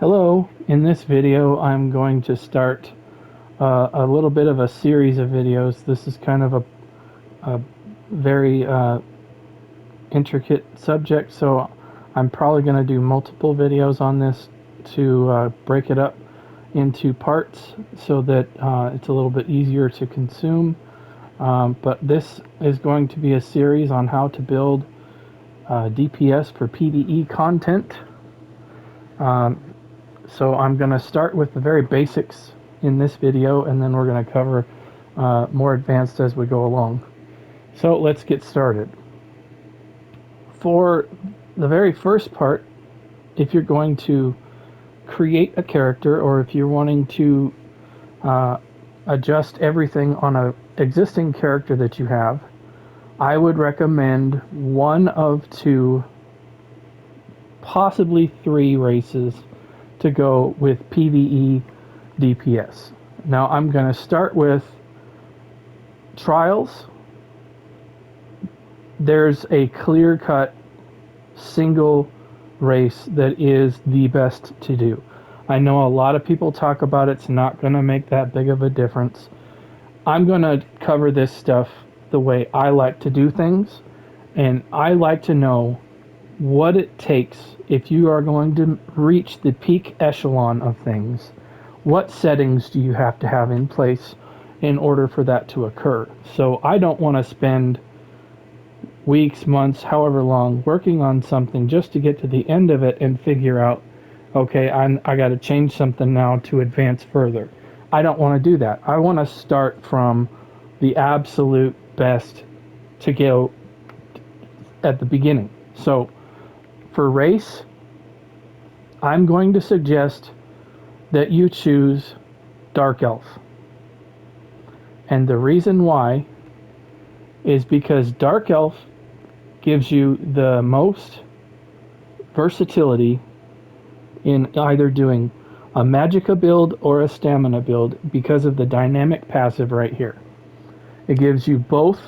Hello, in this video I'm going to start a little bit of a series of videos. This is kind of a very intricate subject, so I'm probably going to do multiple videos on this to break it up into parts so that it's a little bit easier to consume. But this is going to be a series on how to build DPS for PvE content. So I'm going to start with the very basics in this video, and then we're going to cover more advanced as we go along. So let's get started. For the very first part, if you're going to create a character, or if you're wanting to adjust everything on an existing character that you have, I would recommend one of two, possibly three races to go with PvE DPS. Now I'm going to start with trials. There's a clear-cut single race that is the best to do. I know a lot of people talk about it's not going to make that big of a difference. I'm going to cover this stuff the way I like to do things, and I like to know what it takes if you are going to reach the peak echelon of things. What settings do you have to have in place in order for that to occur? So I don't want to spend weeks, months, however long working on something just to get to the end of it and figure out, okay, I got to change something now to advance further. I don't want to do that. I want to start from the absolute best to go at the beginning. So for race, I'm going to suggest that you choose Dark Elf. And the reason why is because Dark Elf gives you the most versatility in either doing a Magicka build or a Stamina build because of the dynamic passive right here. It gives you both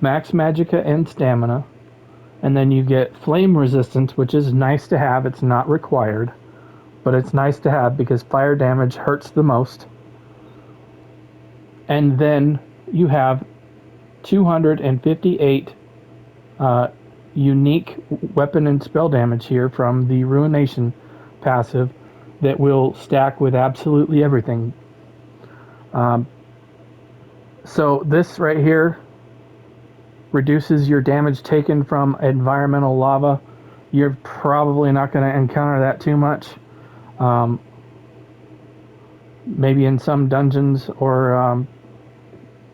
max Magicka and Stamina, and then you get flame resistance, which is nice to have. It's not required, but it's nice to have because fire damage hurts the most. And then you have 258 unique weapon and spell damage here from the Ruination passive that will stack with absolutely everything. So this right here reduces your damage taken from environmental lava. You're probably not going to encounter that too much. Maybe in some dungeons or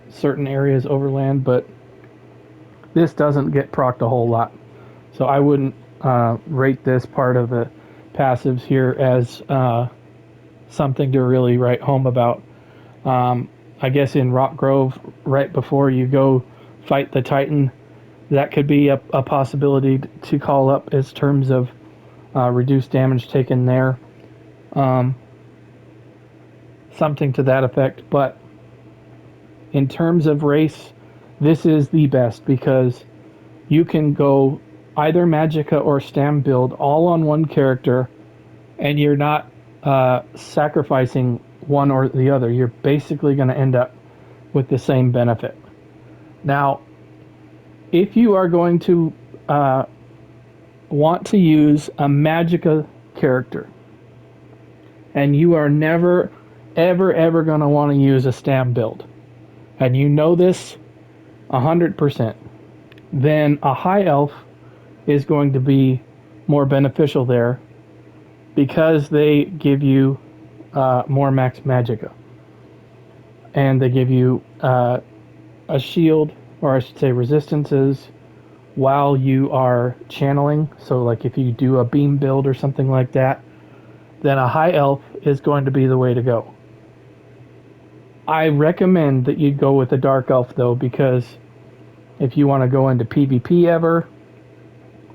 certain areas overland, but this doesn't get procced a whole lot. So I wouldn't rate this part of the passives here as something to really write home about. I guess in Rock Grove, right before you go fight the Titan, that could be a possibility to call up as terms of reduced damage taken there. Something to that effect. But in terms of race, this is the best because you can go either Magicka or Stam build all on one character, and you're not sacrificing one or the other. You're basically going to end up with the same benefit. Now, if you are going to want to use a Magicka character, and you are never, ever going to want to use a Stam build, and you know this 100%, then a High Elf is going to be more beneficial there because they give you more max Magicka. And they give you a shield, or I should say resistances, while you are channeling. So like if you do a beam build or something like that, then a High Elf is going to be the way to go. I recommend that you go with a Dark Elf though, because if you want to go into PvP ever,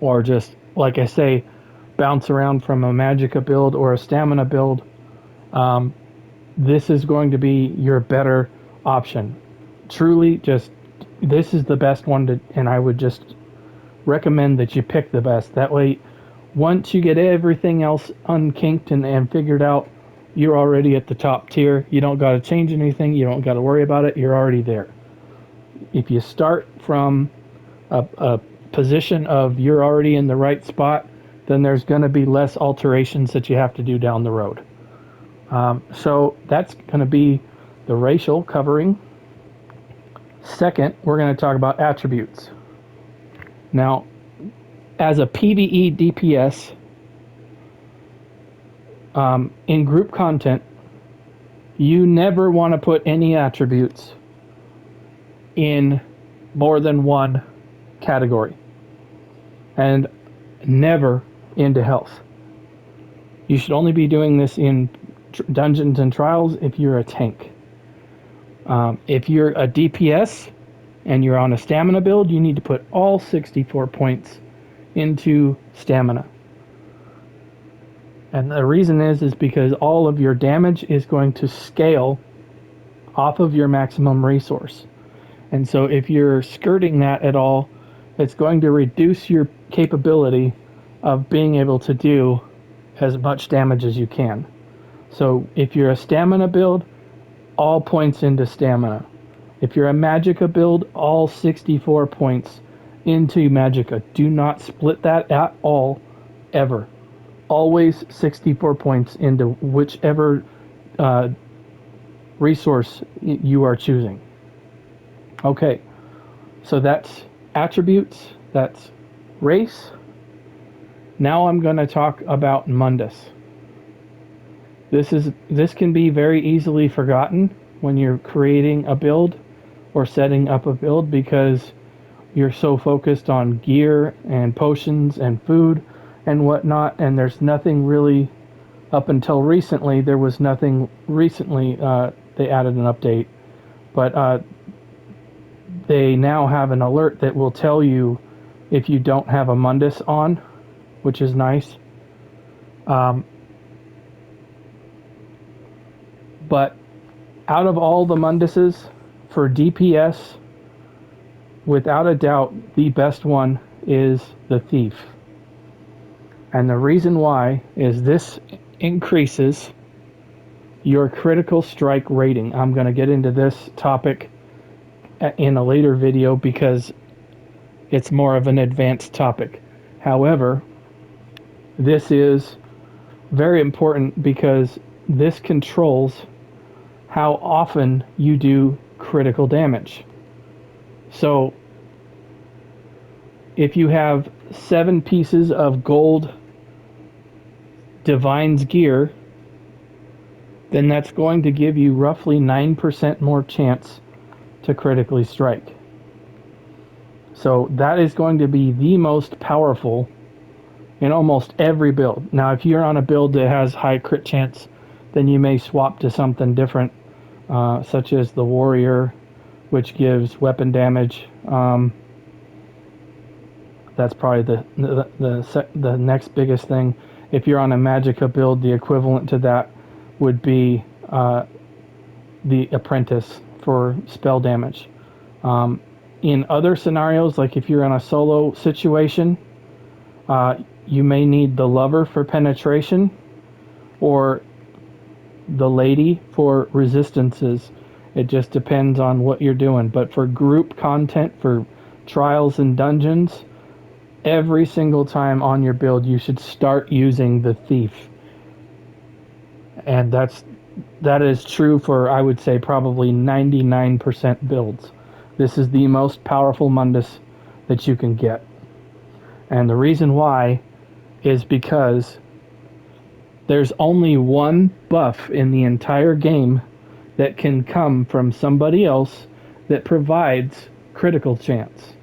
or just, like I say, bounce around from a Magicka build or a Stamina build, this is going to be your better option. Truly, just this is the best one to, and I would just recommend that you pick the best. That way, once you get everything else unkinked and figured out, you're already at the top tier. You don't got to change anything. You don't got to worry about it. You're already there. If you start from a position of you're already in the right spot, then there's going to be less alterations that you have to do down the road. So that's going to be the racial covering. Second, we're going to talk about attributes. Now, as a PvE DPS, in group content, you never want to put any attributes in more than one category, and never into health. You should only be doing this in dungeons and trials if you're a tank. If you're a DPS and you're on a stamina build, you need to put all 64 points into stamina. And the reason is because all of your damage is going to scale off of your maximum resource. And so if you're skirting that at all, it's going to reduce your capability of being able to do as much damage as you can. So if you're a stamina build, all points into stamina. If you're a magicka build, all 64 points into magicka. Do not split that at all, ever. Always 64 points into whichever resource you are choosing. Okay, so that's attributes, that's race. Now I'm going to talk about Mundus. This can be very easily forgotten when you're creating a build or setting up a build because you're so focused on gear and potions and food and whatnot, and there's nothing really, up until recently, there was nothing recently, they added an update, but they now have an alert that will tell you if you don't have a Mundus on, which is nice. But out of all the Munduses, for DPS, without a doubt, the best one is the Thief. And the reason why is this increases your critical strike rating. I'm going to get into this topic in a later video because it's more of an advanced topic. However, this is very important because this controls how often you do critical damage. So if you have 7 pieces of gold Divine's gear, then that's going to give you roughly 9% more chance to critically strike. So that is going to be the most powerful in almost every build. Now, if you're on a build that has high crit chance, then you may swap to something different, such as the Warrior, which gives weapon damage. That's probably the next biggest thing. If you're on a Magicka build, the equivalent to that would be the Apprentice for spell damage. In other scenarios, like if you're in a solo situation, you may need the Lover for penetration or the Lady for resistances. It just depends on what you're doing. But for group content, for trials and dungeons, every single time on your build, you should start using the Thief. And that is true for, I would say, probably 99% builds. This is the most powerful Mundus that you can get. And the reason why is because there's only one buff in the entire game that can come from somebody else that provides critical chance.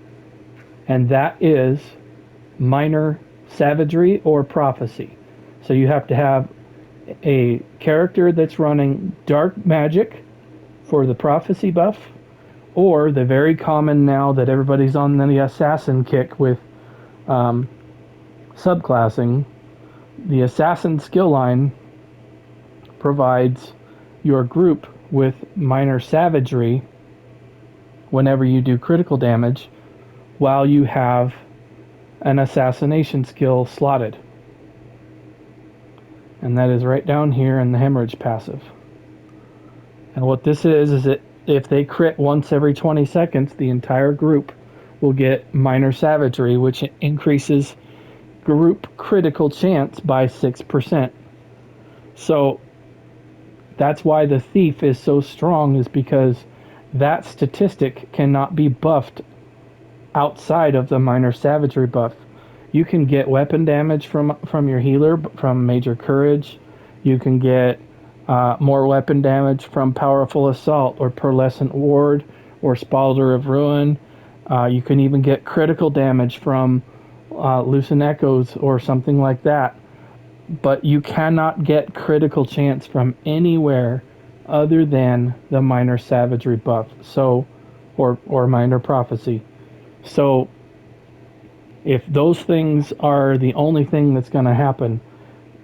And that is minor savagery or prophecy. So you have to have a character that's running dark magic for the prophecy buff, or the very common now that everybody's on the assassin kick with subclassing, the assassin skill line provides your group with minor savagery whenever you do critical damage while you have an assassination skill slotted. and that is right down here in the hemorrhage passive. And what this is that if they crit once every 20 seconds, the entire group will get minor savagery, which increases group critical chance by 6%. So that's why the Thief is so strong, is because that statistic cannot be buffed outside of the minor savagery buff. You can get weapon damage from your healer, from Major Courage. You can get more weapon damage from Powerful Assault or Pearlescent Ward or Spalder of Ruin. You can even get critical damage from Lucent Echoes or something like that. But you cannot get critical chance from anywhere other than the minor savagery buff, so or minor prophecy. So if those things are the only thing that's going to happen,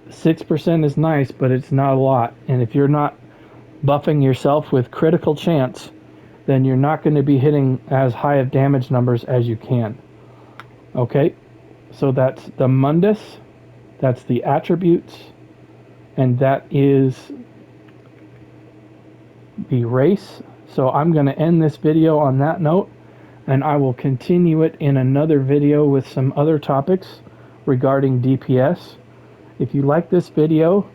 6% is nice, but it's not a lot. And if you're not buffing yourself with critical chance, then you're not going to be hitting as high of damage numbers as you can. Okay, so that's the Mundus, that's the attributes, and that is the race. So I'm going to end this video on that note, and I will continue it in another video with some other topics regarding DPS. If you like this video,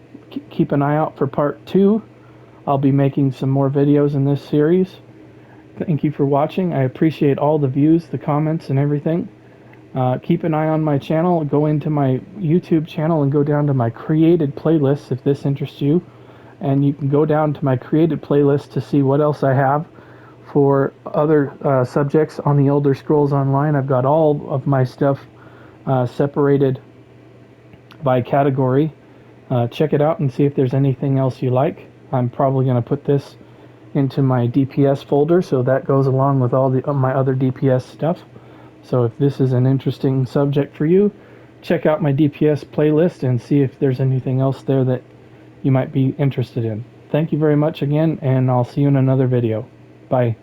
keep an eye out for part 2. I'll be making some more videos in this series. Thank you for watching. I appreciate all the views, the comments, and everything. Keep an eye on my channel. Go into my YouTube channel and go down to my created playlists if this interests you. And you can go down to my created playlist to see what else I have for other subjects on the Elder Scrolls Online. I've got all of my stuff separated by category. Check it out and see if there's anything else you like. I'm probably going to put this into my DPS folder, so that goes along with all my other DPS stuff. So if this is an interesting subject for you, check out my DPS playlist and see if there's anything else there that you might be interested in. Thank you very much again, and I'll see you in another video. Bye.